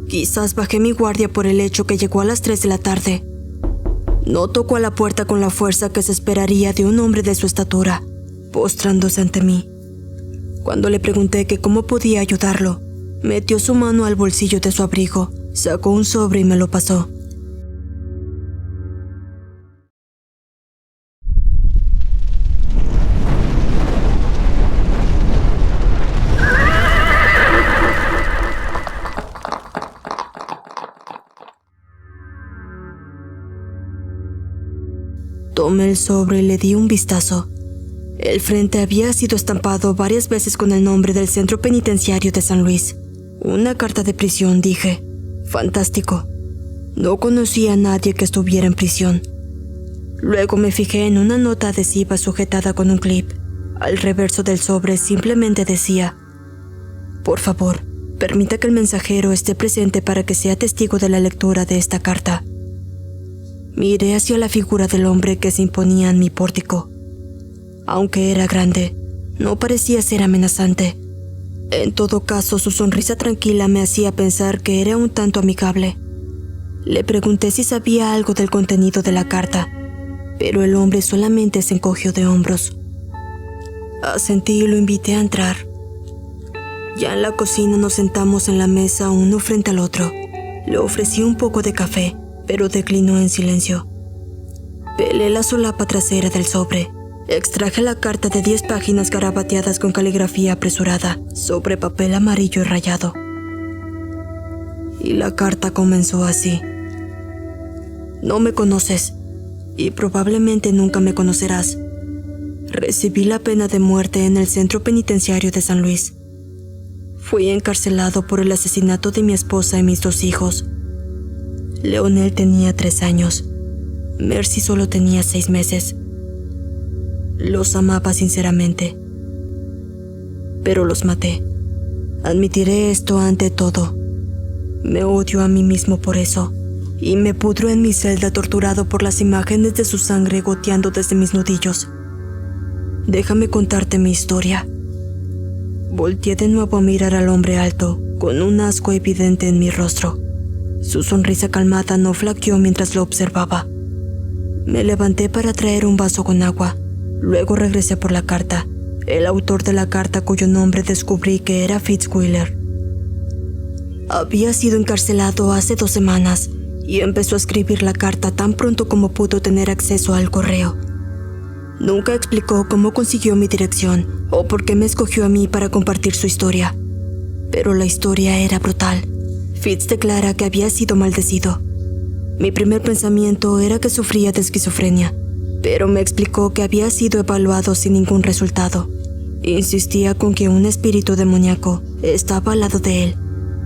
Quizás bajé mi guardia por el hecho que llegó a las 3 de la tarde. No tocó a la puerta con la fuerza que se esperaría de un hombre de su estatura, postrándose ante mí. Cuando le pregunté que cómo podía ayudarlo, metió su mano al bolsillo de su abrigo, sacó un sobre y me lo pasó. Tomé el sobre y le di un vistazo. El frente había sido estampado varias veces con el nombre del Centro Penitenciario de San Luis. Una carta de prisión, dije. Fantástico. No conocía a nadie que estuviera en prisión. Luego me fijé en una nota adhesiva sujetada con un clip. Al reverso del sobre simplemente decía: por favor, permita que el mensajero esté presente para que sea testigo de la lectura de esta carta. Miré hacia la figura del hombre que se imponía en mi pórtico. Aunque era grande, no parecía ser amenazante. En todo caso, su sonrisa tranquila me hacía pensar que era un tanto amigable. Le pregunté si sabía algo del contenido de la carta, pero el hombre solamente se encogió de hombros. Asentí y lo invité a entrar. Ya en la cocina nos sentamos en la mesa uno frente al otro. Le ofrecí un poco de café, pero declinó en silencio. Pelé la solapa trasera del sobre. Extraje la carta de 10 páginas garabateadas con caligrafía apresurada sobre papel amarillo y rayado. Y la carta comenzó así: no me conoces, y probablemente nunca me conocerás. Recibí la pena de muerte en el Centro Penitenciario de San Luis. Fui encarcelado por el asesinato de mi esposa y mis 2 hijos. Leonel tenía 3 años. Mercy solo tenía 6 meses. Los amaba sinceramente, pero los maté. Admitiré esto ante todo. Me odio a mí mismo por eso, y me pudro en mi celda torturado por las imágenes de su sangre goteando desde mis nudillos. Déjame contarte mi historia. Volteé de nuevo a mirar al hombre alto, con un asco evidente en mi rostro. Su sonrisa calmada no flaqueó mientras lo observaba. Me levanté para traer un vaso con agua. Luego regresé por la carta. El autor de la carta, cuyo nombre descubrí que era Fitz Wheeler. Había sido encarcelado hace 2 semanas y empezó a escribir la carta tan pronto como pudo tener acceso al correo. Nunca explicó cómo consiguió mi dirección o por qué me escogió a mí para compartir su historia. Pero la historia era brutal. Fitz declara que había sido maldecido. Mi primer pensamiento era que sufría de esquizofrenia, pero me explicó que había sido evaluado sin ningún resultado. Insistía con que un espíritu demoníaco estaba al lado de él,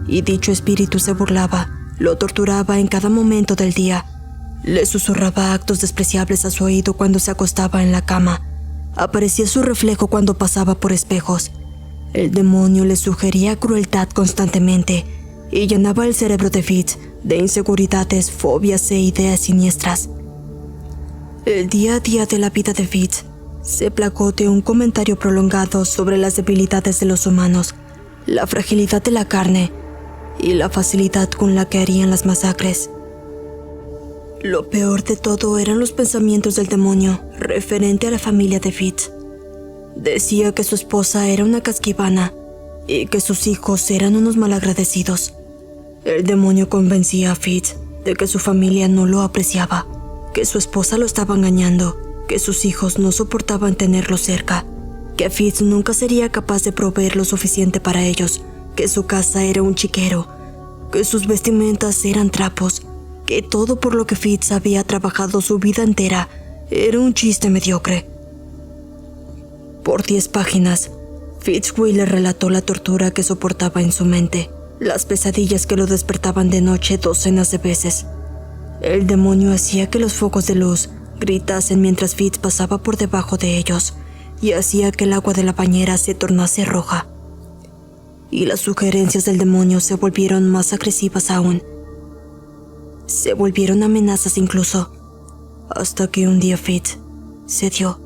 y dicho espíritu se burlaba, lo torturaba en cada momento del día. Le susurraba actos despreciables a su oído cuando se acostaba en la cama. Aparecía su reflejo cuando pasaba por espejos. El demonio le sugería crueldad constantemente y llenaba el cerebro de Fitz de inseguridades, fobias e ideas siniestras. El día a día de la vida de Fitz se plagó de un comentario prolongado sobre las debilidades de los humanos, la fragilidad de la carne y la facilidad con la que harían las masacres. Lo peor de todo eran los pensamientos del demonio referente a la familia de Fitz. Decía que su esposa era una casquivana y que sus hijos eran unos malagradecidos. El demonio convencía a Fitz de que su familia no lo apreciaba, que su esposa lo estaba engañando, que sus hijos no soportaban tenerlo cerca, que Fitz nunca sería capaz de proveer lo suficiente para ellos, que su casa era un chiquero, que sus vestimentas eran trapos, que todo por lo que Fitz había trabajado su vida entera era un chiste mediocre. Por 10 páginas, Fitz Wheeler relató la tortura que soportaba en su mente, las pesadillas que lo despertaban de noche docenas de veces. El demonio hacía que los focos de luz gritasen mientras Fitz pasaba por debajo de ellos y hacía que el agua de la bañera se tornase roja. Y las sugerencias del demonio se volvieron más agresivas aún. Se volvieron amenazas incluso, hasta que un día Fitz cedió.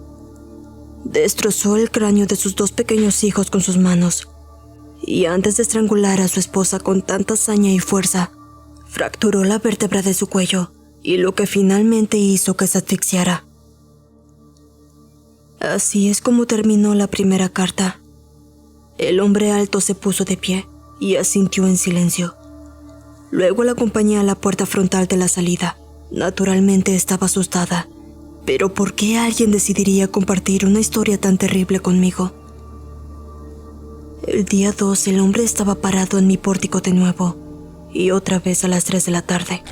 Destrozó el cráneo de sus 2 pequeños hijos con sus manos y antes de estrangular a su esposa con tanta hazaña y fuerza, fracturó la vértebra de su cuello y lo que finalmente hizo que se asfixiara. Así es como terminó la primera carta. El hombre alto se puso de pie y asintió en silencio. Luego la acompañé a la puerta frontal de la salida. Naturalmente estaba asustada, pero ¿por qué alguien decidiría compartir una historia tan terrible conmigo? El día 2 el hombre estaba parado en mi pórtico de nuevo, y otra vez a las 3 de la tarde.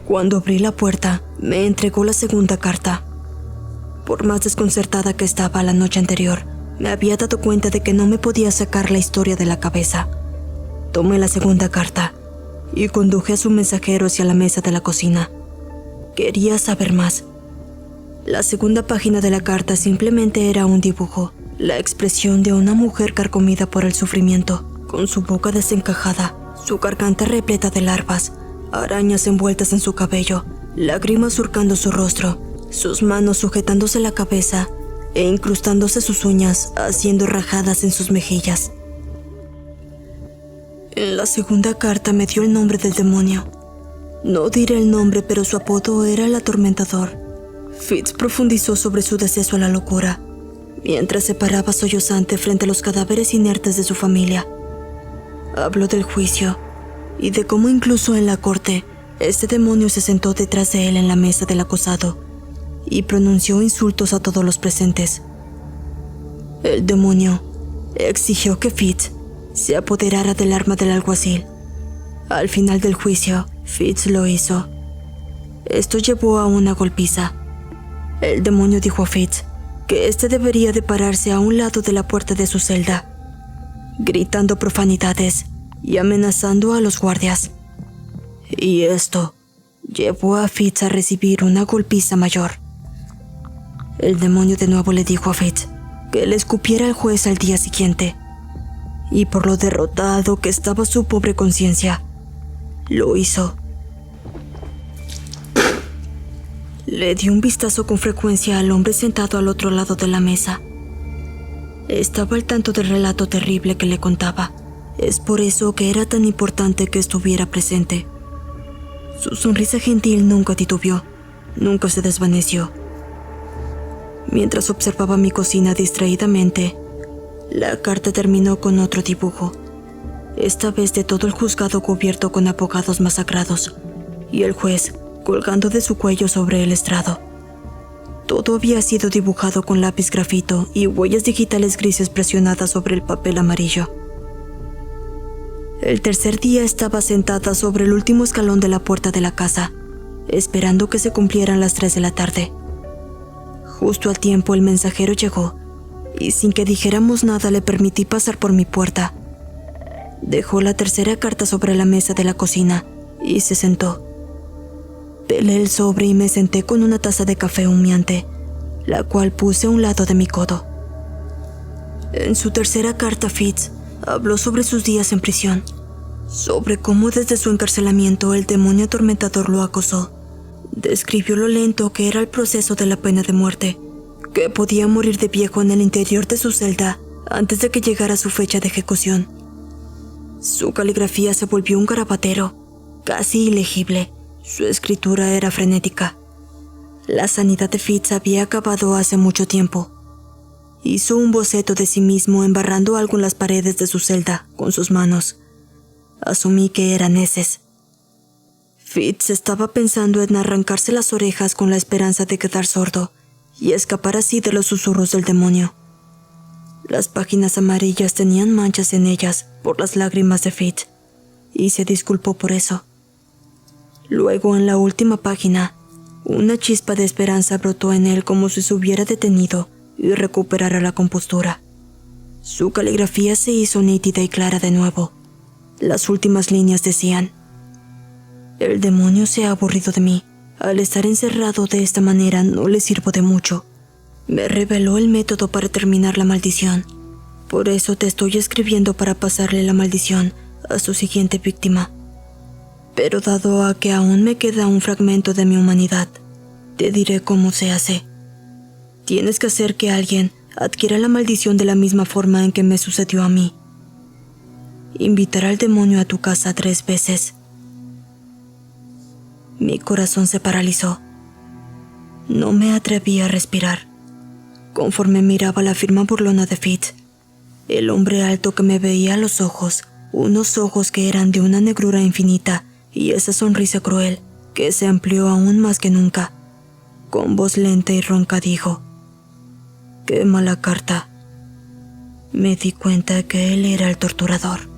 Cuando abrí la puerta, me entregó la segunda carta. Por más desconcertada que estaba la noche anterior, me había dado cuenta de que no me podía sacar la historia de la cabeza. Tomé la segunda carta y conduje a su mensajero hacia la mesa de la cocina. Quería saber más. La segunda página de la carta simplemente era un dibujo, la expresión de una mujer carcomida por el sufrimiento, con su boca desencajada, su garganta repleta de larvas, arañas envueltas en su cabello, lágrimas surcando su rostro, sus manos sujetándose la cabeza e incrustándose sus uñas, haciendo rajadas en sus mejillas. En la segunda carta me dio el nombre del demonio. No diré el nombre, pero su apodo era el Atormentador. Fitz profundizó sobre su deceso a la locura, mientras se paraba sollozante frente a los cadáveres inertes de su familia. Habló del juicio y de cómo incluso en la corte, este demonio se sentó detrás de él en la mesa del acusado y pronunció insultos a todos los presentes. El demonio exigió que Fitz se apoderara del arma del alguacil. Al final del juicio, Fitz lo hizo. Esto llevó a una golpiza. El demonio dijo a Fitz que éste debería de pararse a un lado de la puerta de su celda, gritando profanidades y amenazando a los guardias. Y esto llevó a Fitz a recibir una golpiza mayor. El demonio de nuevo le dijo a Fitz que le escupiera al juez al día siguiente, y por lo derrotado que estaba su pobre conciencia, lo hizo. Le dio un vistazo con frecuencia al hombre sentado al otro lado de la mesa. Estaba al tanto del relato terrible que le contaba. Es por eso que era tan importante que estuviera presente. Su sonrisa gentil nunca titubeó, nunca se desvaneció. Mientras observaba mi cocina distraídamente, la carta terminó con otro dibujo, esta vez de todo el juzgado cubierto con abogados masacrados, y el juez colgando de su cuello sobre el estrado. Todo había sido dibujado con lápiz grafito y huellas digitales grises presionadas sobre el papel amarillo. El tercer día estaba sentada sobre el último escalón de la puerta de la casa, esperando que se cumplieran las 3 de la tarde. Justo al tiempo el mensajero llegó, y sin que dijéramos nada le permití pasar por mi puerta. Dejó la tercera carta sobre la mesa de la cocina y se sentó. Pelé el sobre y me senté con una taza de café humeante, la cual puse a un lado de mi codo. En su tercera carta, Fitz habló sobre sus días en prisión, sobre cómo desde su encarcelamiento el demonio atormentador lo acosó. Describió lo lento que era el proceso de la pena de muerte, que podía morir de viejo en el interior de su celda antes de que llegara su fecha de ejecución. Su caligrafía se volvió un garabatero, casi ilegible. Su escritura era frenética. La sanidad de Fitz había acabado hace mucho tiempo. Hizo un boceto de sí mismo embarrando algo en las paredes de su celda con sus manos. Asumí que eran heces. Fitz estaba pensando en arrancarse las orejas con la esperanza de quedar sordo y escapar así de los susurros del demonio. Las páginas amarillas tenían manchas en ellas por las lágrimas de Fitz, y se disculpó por eso. Luego, en la última página, una chispa de esperanza brotó en él como si se hubiera detenido y recuperara la compostura. Su caligrafía se hizo nítida y clara de nuevo. Las últimas líneas decían: «El demonio se ha aburrido de mí. Al estar encerrado de esta manera no le sirvo de mucho. Me reveló el método para terminar la maldición. Por eso te estoy escribiendo para pasarle la maldición a su siguiente víctima. Pero dado a que aún me queda un fragmento de mi humanidad, te diré cómo se hace. Tienes que hacer que alguien adquiera la maldición de la misma forma en que me sucedió a mí. Invitar al demonio a tu casa 3 veces. Mi corazón se paralizó. No me atreví a respirar. Conforme miraba la firma burlona de Fitz, el hombre alto que me veía a los ojos, unos ojos que eran de una negrura infinita, y esa sonrisa cruel que se amplió aún más que nunca. Con voz lenta y ronca dijo: «Qué mala carta». Me di cuenta que él era el torturador.